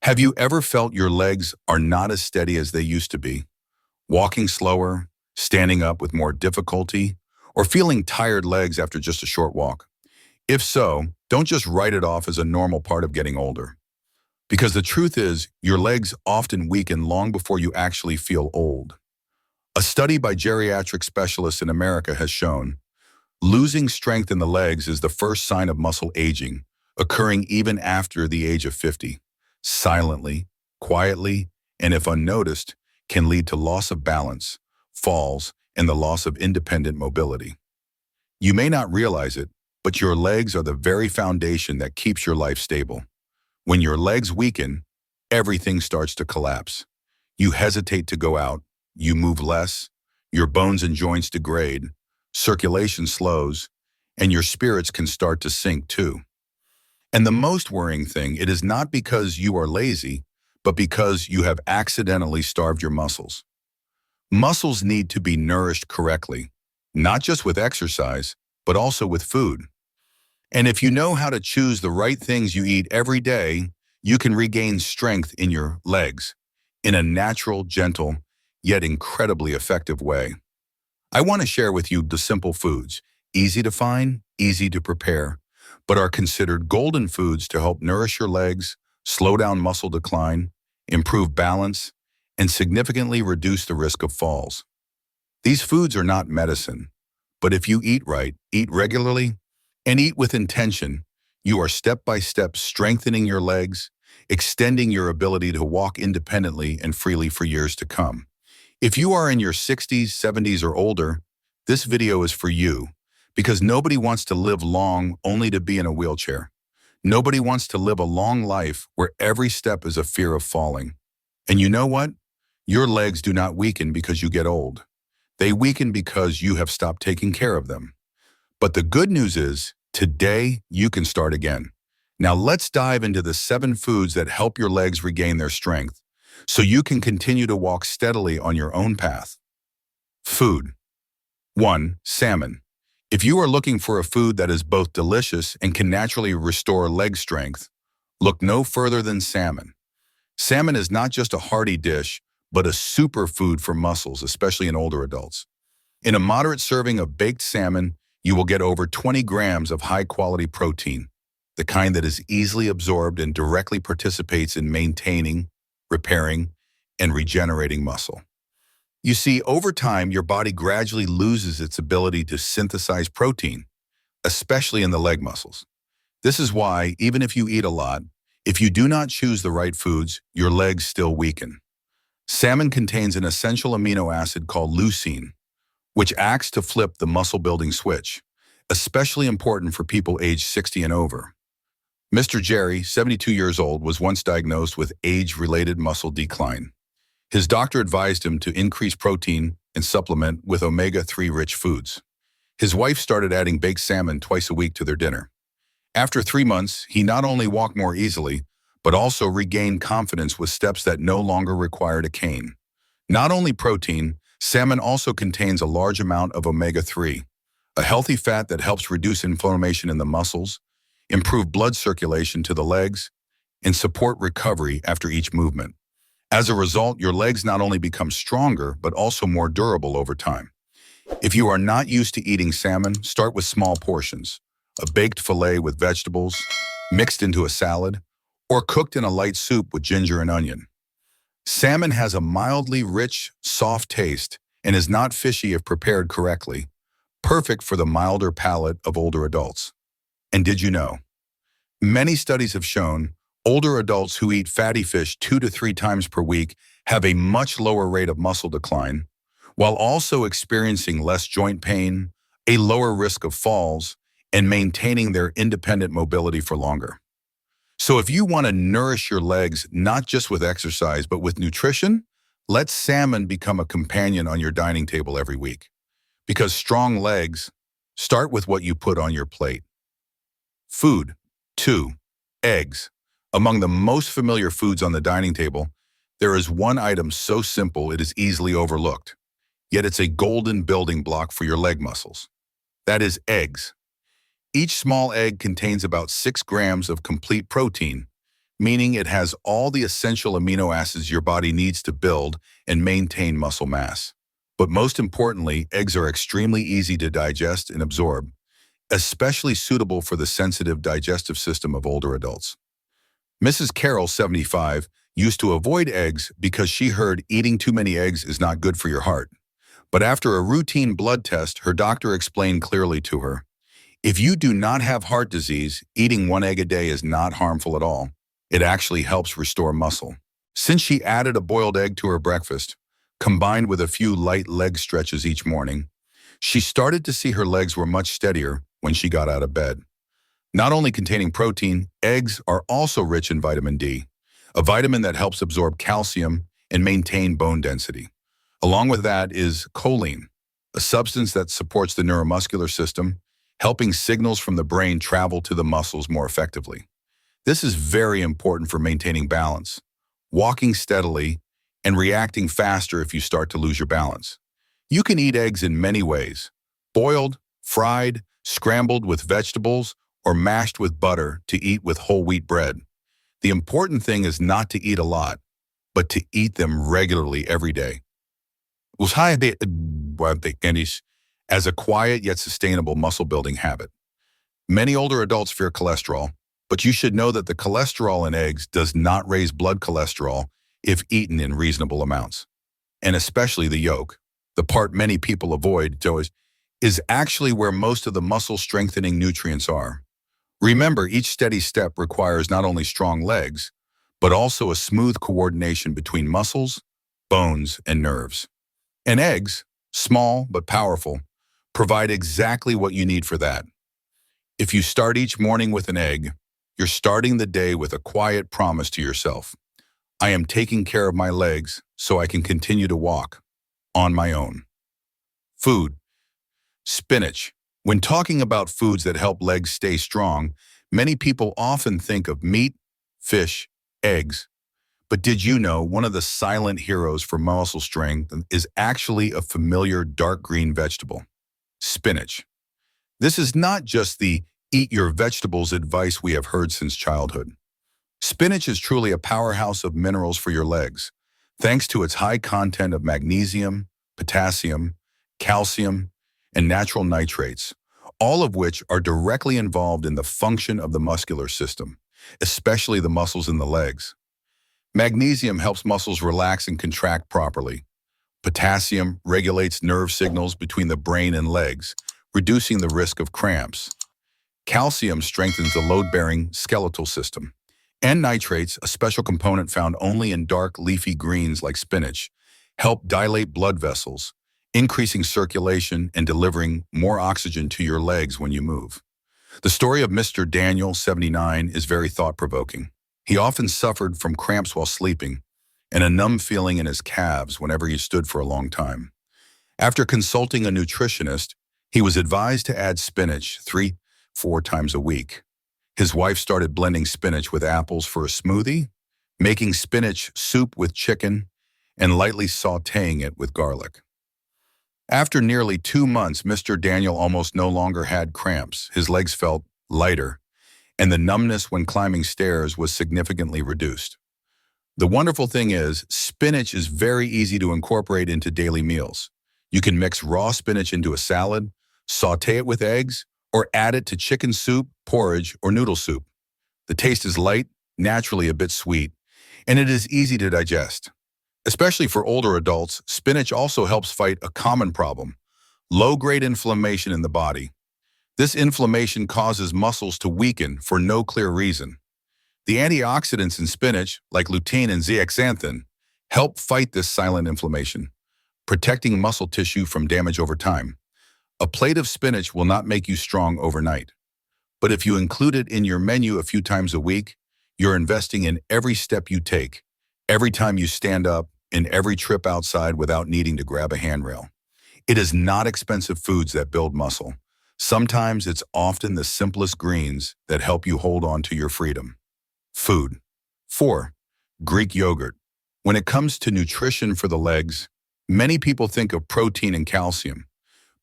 Have you ever felt your legs are not as steady as they used to be? Walking slower, standing up with more difficulty, or feeling tired legs after just a short walk? If so, don't just write it off as a normal part of getting older. Because the truth is, your legs often weaken long before you actually feel old. A study by geriatric specialists in America has shown losing strength in the legs is the first sign of muscle aging, occurring even after the age of 50. Silently, quietly, and if unnoticed, can lead to loss of balance, falls, and the loss of independent mobility. You may not realize it, but your legs are the very foundation that keeps your life stable. When your legs weaken, everything starts to collapse. You hesitate to go out, you move less, your bones and joints degrade, circulation slows, and your spirits can start to sink too. And the most worrying thing, it is not because you are lazy, but because you have accidentally starved your muscles. Muscles need to be nourished correctly, not just with exercise, but also with food. And if you know how to choose the right things you eat every day, you can regain strength in your legs in a natural, gentle, yet incredibly effective way. I want to share with you the simple foods, easy to find, easy to prepare, but are considered golden foods to help nourish your legs, slow down muscle decline, improve balance, and significantly reduce the risk of falls. These foods are not medicine, but if you eat right, eat regularly, and eat with intention, you are step by step strengthening your legs, extending your ability to walk independently and freely for years to come. If you are in your 60s, 70s, or older, this video is for you because nobody wants to live long only to be in a wheelchair. Nobody wants to live a long life where every step is a fear of falling. And you know what? Your legs do not weaken because you get old. They weaken because you have stopped taking care of them. But the good news is, today you can start again. Now let's dive into the 7 foods that help your legs regain their strength so you can continue to walk steadily on your own path. Food. 1. Salmon. If you are looking for a food that is both delicious and can naturally restore leg strength, look no further than salmon. Salmon is not just a hearty dish, but a superfood for muscles, especially in older adults. In a moderate serving of baked salmon, you will get over 20 grams of high-quality protein, the kind that is easily absorbed and directly participates in maintaining, repairing, and regenerating muscle. You see, over time, your body gradually loses its ability to synthesize protein, especially in the leg muscles. This is why, even if you eat a lot, if you do not choose the right foods, your legs still weaken. Salmon contains an essential amino acid called leucine, which acts to flip the muscle-building switch, especially important for people aged 60 and over. Mr. Jerry, 72 years old, was once diagnosed with age-related muscle decline. His doctor advised him to increase protein and supplement with omega-3 rich foods. His wife started adding baked salmon twice a week to their dinner. After 3 months, he not only walked more easily, but also regained confidence with steps that no longer required a cane. Not only protein, salmon also contains a large amount of omega-3, a healthy fat that helps reduce inflammation in the muscles, improve blood circulation to the legs, and support recovery after each movement. As a result, your legs not only become stronger, but also more durable over time. If you are not used to eating salmon, start with small portions, a baked fillet with vegetables, mixed into a salad, or cooked in a light soup with ginger and onion. Salmon has a mildly rich, soft taste and is not fishy if prepared correctly, perfect for the milder palate of older adults. And did you know? Many studies have shown older adults who eat fatty fish 2 to 3 times per week have a much lower rate of muscle decline, while also experiencing less joint pain, a lower risk of falls, and maintaining their independent mobility for longer. So if you want to nourish your legs not just with exercise, but with nutrition, let salmon become a companion on your dining table every week. Because strong legs start with what you put on your plate. Food. 2. Eggs. Among the most familiar foods on the dining table, there is one item so simple it is easily overlooked, yet it's a golden building block for your leg muscles. That is eggs. Each small egg contains about 6 grams of complete protein, meaning it has all the essential amino acids your body needs to build and maintain muscle mass. But most importantly, eggs are extremely easy to digest and absorb, especially suitable for the sensitive digestive system of older adults. Mrs. Carroll, 75, used to avoid eggs because she heard eating too many eggs is not good for your heart. But after a routine blood test, her doctor explained clearly to her, if you do not have heart disease, eating one egg a day is not harmful at all. It actually helps restore muscle. Since she added a boiled egg to her breakfast, combined with a few light leg stretches each morning, she started to see her legs were much steadier when she got out of bed. Not only containing protein, eggs are also rich in vitamin D, a vitamin that helps absorb calcium and maintain bone density. Along with that is choline, a substance that supports the neuromuscular system, helping signals from the brain travel to the muscles more effectively. This is very important for maintaining balance, walking steadily, and reacting faster if you start to lose your balance. You can eat eggs in many ways: boiled, fried, scrambled with vegetables, or mashed with butter to eat with whole wheat bread. The important thing is not to eat a lot, but to eat them regularly every day. As a quiet yet sustainable muscle-building habit. Many older adults fear cholesterol, but you should know that the cholesterol in eggs does not raise blood cholesterol if eaten in reasonable amounts. And especially the yolk, the part many people avoid, is actually where most of the muscle-strengthening nutrients are. Remember, each steady step requires not only strong legs, but also a smooth coordination between muscles, bones, and nerves. And eggs, small but powerful, provide exactly what you need for that. If you start each morning with an egg, you're starting the day with a quiet promise to yourself. I am taking care of my legs so I can continue to walk on my own. Food. Spinach. When talking about foods that help legs stay strong, many people often think of meat, fish, eggs. But did you know one of the silent heroes for muscle strength is actually a familiar dark green vegetable? Spinach. This is not just the eat your vegetables advice we have heard since childhood. Spinach is truly a powerhouse of minerals for your legs, thanks to its high content of magnesium, potassium, calcium, and natural nitrates, all of which are directly involved in the function of the muscular system, especially the muscles in the legs. Magnesium helps muscles relax and contract properly. Potassium regulates nerve signals between the brain and legs, reducing the risk of cramps. Calcium strengthens the load-bearing skeletal system. And nitrates, a special component found only in dark leafy greens like spinach, help dilate blood vessels, increasing circulation and delivering more oxygen to your legs when you move. The story of Mr. Daniel, 79, is very thought-provoking. He often suffered from cramps while sleeping and a numb feeling in his calves whenever he stood for a long time. After consulting a nutritionist, he was advised to add spinach 3-4 times a week. His wife started blending spinach with apples for a smoothie, making spinach soup with chicken, and lightly sautéing it with garlic. After nearly 2 months, Mr. Daniel almost no longer had cramps. His legs felt lighter, and the numbness when climbing stairs was significantly reduced. The wonderful thing is, spinach is very easy to incorporate into daily meals. You can mix raw spinach into a salad, sauté it with eggs, or add it to chicken soup, porridge, or noodle soup. The taste is light, naturally a bit sweet, and it is easy to digest. Especially for older adults, spinach also helps fight a common problem: low-grade inflammation in the body. This inflammation causes muscles to weaken for no clear reason. The antioxidants in spinach, like lutein and zeaxanthin, help fight this silent inflammation, protecting muscle tissue from damage over time. A plate of spinach will not make you strong overnight. But if you include it in your menu a few times a week, you're investing in every step you take, every time you stand up, in every trip outside without needing to grab a handrail. It is not expensive foods that build muscle. Sometimes it's often the simplest greens that help you hold on to your freedom. Food. 4. Greek yogurt. When it comes to nutrition for the legs, many people think of protein and calcium,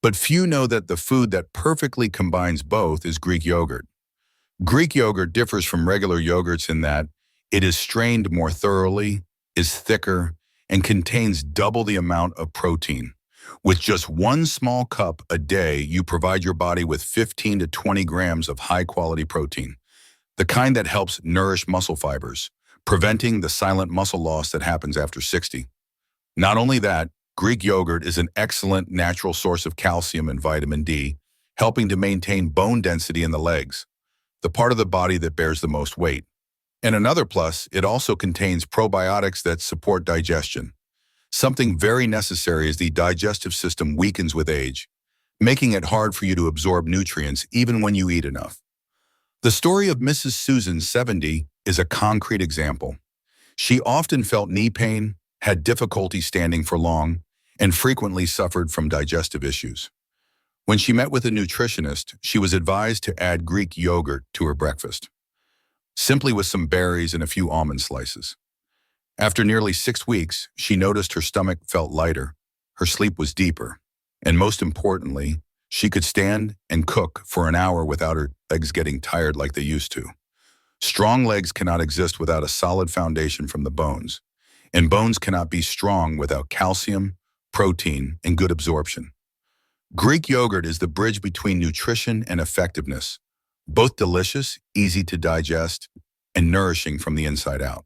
but few know that the food that perfectly combines both is Greek yogurt. Greek yogurt differs from regular yogurts in that It is strained more thoroughly, is thicker, and contains double the amount of protein. With just one small cup a day, you provide your body with 15 to 20 grams of high-quality protein, the kind that helps nourish muscle fibers, preventing the silent muscle loss that happens after 60. Not only that, Greek yogurt is an excellent natural source of calcium and vitamin D, helping to maintain bone density in the legs, the part of the body that bears the most weight. And another plus, it also contains probiotics that support digestion, something very necessary as the digestive system weakens with age, making it hard for you to absorb nutrients even when you eat enough. The story of Mrs. Susan, 70, is a concrete example. She often felt knee pain, had difficulty standing for long, and frequently suffered from digestive issues. When she met with a nutritionist, she was advised to add Greek yogurt to her breakfast, simply with some berries and a few almond slices. After nearly 6 weeks, she noticed her stomach felt lighter, her sleep was deeper, and most importantly, she could stand and cook for an hour without her legs getting tired like they used to. Strong legs cannot exist without a solid foundation from the bones, and bones cannot be strong without calcium, protein, and good absorption. Greek yogurt is the bridge between nutrition and effectiveness, both delicious, easy to digest, and nourishing from the inside out.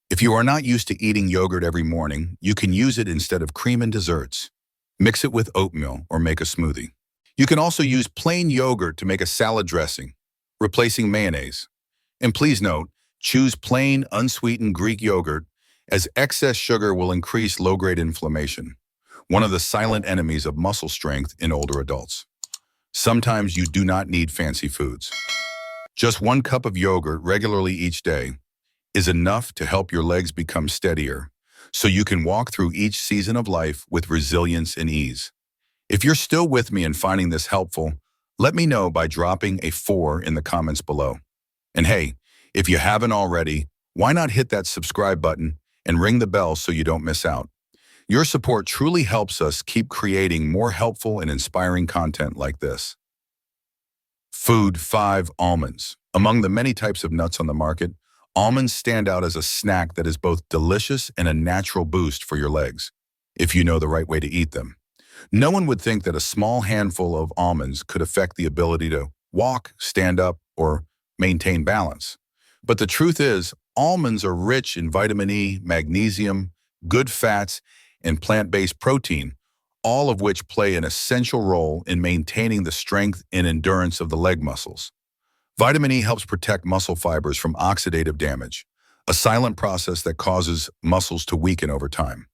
If you are not used to eating yogurt every morning, you can use it instead of cream and desserts. Mix it with oatmeal or make a smoothie. You can also use plain yogurt to make a salad dressing, replacing mayonnaise. And please note, choose plain, unsweetened Greek yogurt, as excess sugar will increase low-grade inflammation, one of the silent enemies of muscle strength in older adults. Sometimes you do not need fancy foods. Just 1 cup of yogurt regularly each day is enough to help your legs become steadier, so you can walk through each season of life with resilience and ease. If you're still with me and finding this helpful, let me know by dropping a 4 in the comments below. And hey, if you haven't already, why not hit that subscribe button and ring the bell so you don't miss out? Your support truly helps us keep creating more helpful and inspiring content like this. Food 5. Almonds. Among the many types of nuts on the market, almonds stand out as a snack that is both delicious and a natural boost for your legs, if you know the right way to eat them. No one would think that a small handful of almonds could affect the ability to walk, stand up, or maintain balance. But the truth is, almonds are rich in vitamin E, magnesium, good fats, and plant-based protein, all of which play an essential role in maintaining the strength and endurance of the leg muscles. Vitamin E helps protect muscle fibers from oxidative damage, a silent process that causes muscles to weaken over time.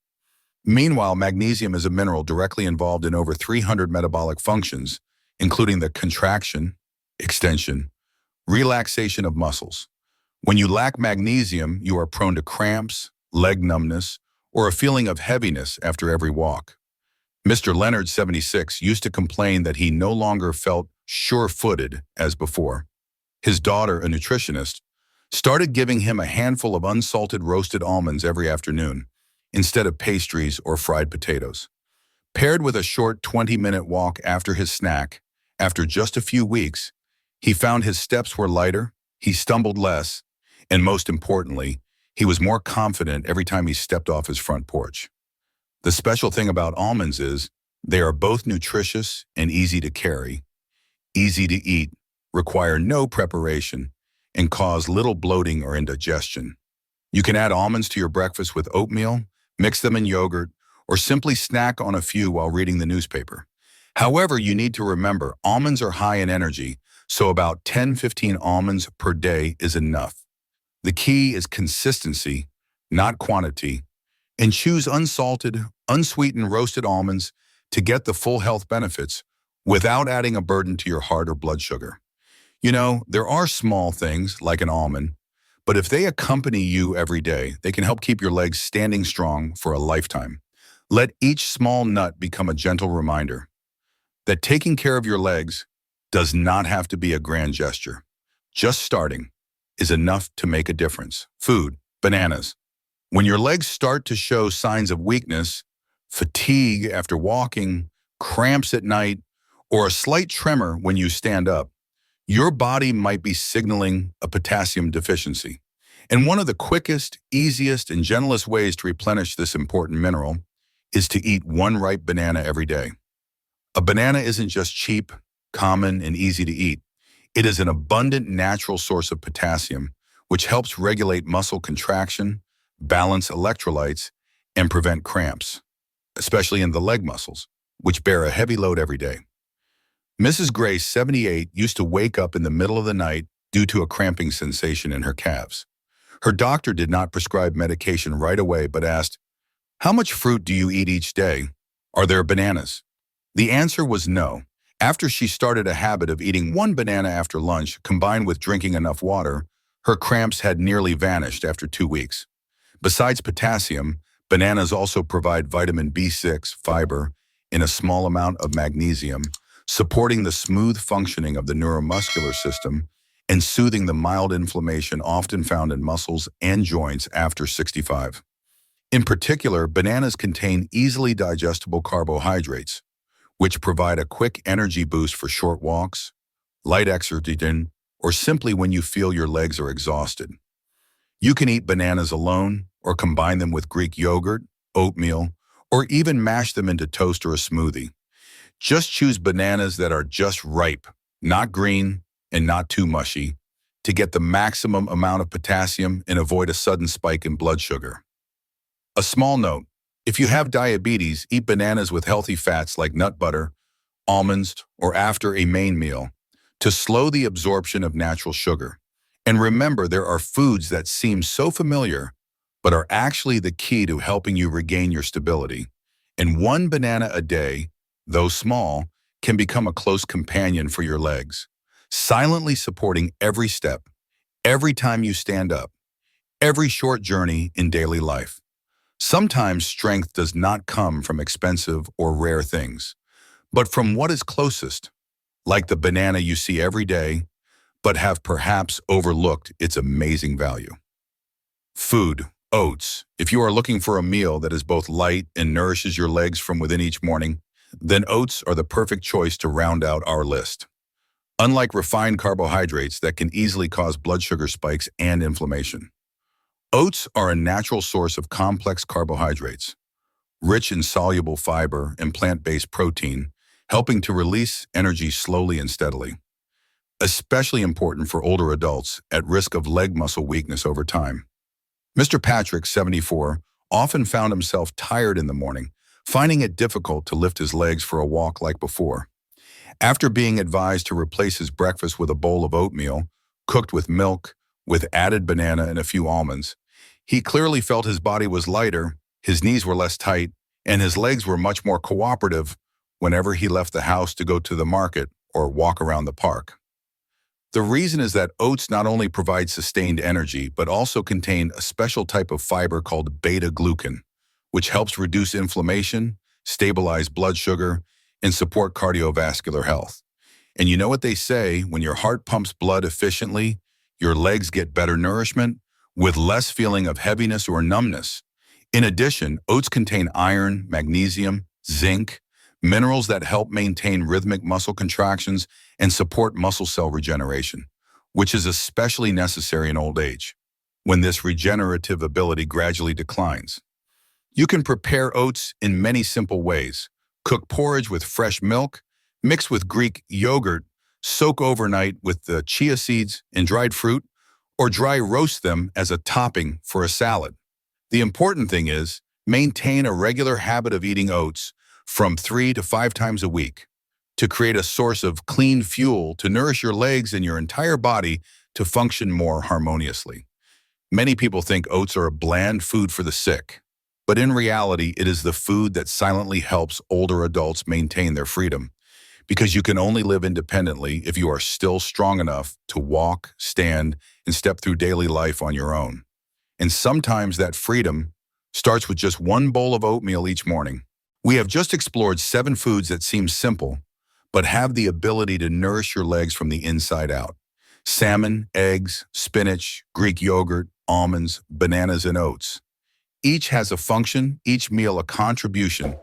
Meanwhile, magnesium is a mineral directly involved in over 300 metabolic functions, including the contraction, extension, relaxation of muscles. When you lack magnesium, you are prone to cramps, leg numbness, or a feeling of heaviness after every walk. Mr. Leonard, 76, used to complain that he no longer felt sure-footed as before. His daughter, a nutritionist, started giving him a handful of unsalted roasted almonds every afternoon, instead of pastries or fried potatoes. Paired with a short 20-minute walk after his snack, after just a few weeks, he found his steps were lighter, he stumbled less, and most importantly, he was more confident every time he stepped off his front porch. The special thing about almonds is they are both nutritious and easy to carry, easy to eat, require no preparation, and cause little bloating or indigestion. You can add almonds to your breakfast with oatmeal, mix them in yogurt, or simply snack on a few while reading the newspaper. However, you need to remember, almonds are high in energy, so about 10-15 almonds per day is enough. The key is consistency, not quantity, and choose unsalted, unsweetened roasted almonds to get the full health benefits without adding a burden to your heart or blood sugar. You know, there are small things like an almond, but if they accompany you every day, they can help keep your legs standing strong for a lifetime. Let each small nut become a gentle reminder that taking care of your legs does not have to be a grand gesture. Just starting is enough to make a difference. Food, bananas. When your legs start to show signs of weakness, fatigue after walking, cramps at night, or a slight tremor when you stand up, your body might be signaling a potassium deficiency. And one of the quickest, easiest, and gentlest ways to replenish this important mineral is to eat one ripe banana every day. A banana isn't just cheap, common, and easy to eat. It is an abundant natural source of potassium, which helps regulate muscle contraction, balance electrolytes, and prevent cramps, especially in the leg muscles, which bear a heavy load every day. Mrs. Grace, 78, used to wake up in the middle of the night due to a cramping sensation in her calves. Her doctor did not prescribe medication right away, but asked, "How much fruit do you eat each day? Are there bananas?" The answer was no. After she started a habit of eating one banana after lunch, combined with drinking enough water, her cramps had nearly vanished after 2 weeks. Besides potassium, bananas also provide vitamin B6, fiber, and a small amount of magnesium, supporting the smooth functioning of the neuromuscular system and soothing the mild inflammation often found in muscles and joints after 65. In particular, bananas contain easily digestible carbohydrates, which provide a quick energy boost for short walks, light exercising, or simply when you feel your legs are exhausted. You can eat bananas alone or combine them with Greek yogurt, oatmeal, or even mash them into toast or a smoothie. Just choose bananas that are just ripe, not green, and not too mushy, to get the maximum amount of potassium and avoid a sudden spike in blood sugar. A small note: if you have diabetes, eat bananas with healthy fats like nut butter, almonds, or after a main meal to slow the absorption of natural sugar. And remember, there are foods that seem so familiar, but are actually the key to helping you regain your stability. And one banana a day, though small, can become a close companion for your legs, silently supporting every step, every time you stand up, every short journey in daily life. Sometimes strength does not come from expensive or rare things, but from what is closest, like the banana you see every day, but have perhaps overlooked its amazing value. Food, oats. If you are looking for a meal that is both light and nourishes your legs from within each morning, then oats are the perfect choice to round out our list. Unlike refined carbohydrates that can easily cause blood sugar spikes and inflammation, oats are a natural source of complex carbohydrates, rich in soluble fiber and plant-based protein, helping to release energy slowly and steadily. Especially important for older adults at risk of leg muscle weakness over time. Mr. Patrick, 74, often found himself tired in the morning, finding it difficult to lift his legs for a walk like before. After being advised to replace his breakfast with a bowl of oatmeal, cooked with milk, with added banana and a few almonds, he clearly felt his body was lighter, his knees were less tight, and his legs were much more cooperative whenever he left the house to go to the market or walk around the park. The reason is that oats not only provide sustained energy, but also contain a special type of fiber called beta-glucan, which helps reduce inflammation, stabilize blood sugar, and support cardiovascular health. And you know what they say, when your heart pumps blood efficiently, your legs get better nourishment with less feeling of heaviness or numbness. In addition, oats contain iron, magnesium, zinc, minerals that help maintain rhythmic muscle contractions and support muscle cell regeneration, which is especially necessary in old age, when this regenerative ability gradually declines. You can prepare oats in many simple ways. Cook porridge with fresh milk, mix with Greek yogurt, soak overnight with the chia seeds and dried fruit, or dry roast them as a topping for a salad. The important thing is, maintain a regular habit of eating oats from 3 to 5 times a week to create a source of clean fuel to nourish your legs and your entire body to function more harmoniously. Many people think oats are a bland food for the sick, but in reality, it is the food that silently helps older adults maintain their freedom, because you can only live independently if you are still strong enough to walk, stand, and step through daily life on your own. And sometimes that freedom starts with just one bowl of oatmeal each morning. We have just explored 7 foods that seem simple, but have the ability to nourish your legs from the inside out. Salmon, eggs, spinach, Greek yogurt, almonds, bananas, and oats. Each has a function, each meal a contribution,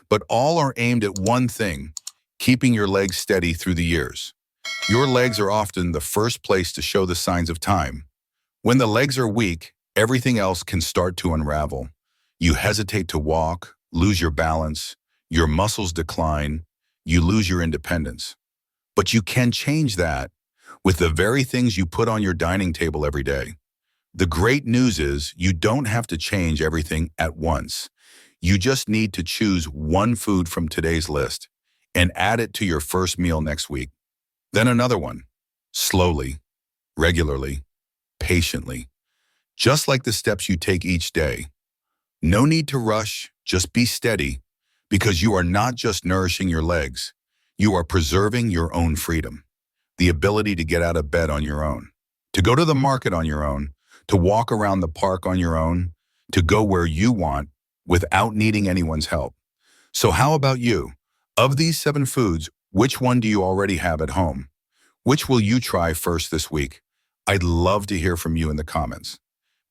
but all are aimed at one thing: keeping your legs steady through the years. Your legs are often the first place to show the signs of time. When the legs are weak, everything else can start to unravel. You hesitate to walk, lose your balance, your muscles decline, you lose your independence. But you can change that with the very things you put on your dining table every day. The great news is you don't have to change everything at once. You just need to choose one food from today's list and add it to your first meal next week. Then another one, slowly, regularly, patiently, just like the steps you take each day. No need to rush, just be steady, because you are not just nourishing your legs, you are preserving your own freedom, the ability to get out of bed on your own, to go to the market on your own, to walk around the park on your own, to go where you want without needing anyone's help. So how about you? Of these 7 foods, which one do you already have at home? Which will you try first this week? I'd love to hear from you in the comments,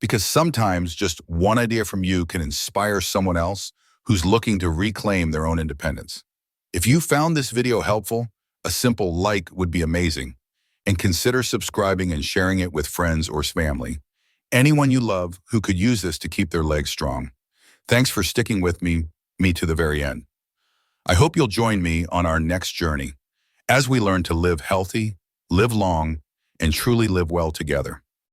because sometimes just one idea from you can inspire someone else who's looking to reclaim their own independence. If you found this video helpful, a simple like would be amazing, and consider subscribing and sharing it with friends or family, anyone you love who could use this to keep their legs strong. Thanks for sticking with me to the very end. I hope you'll join me on our next journey as we learn to live healthy, live long, and truly live well together.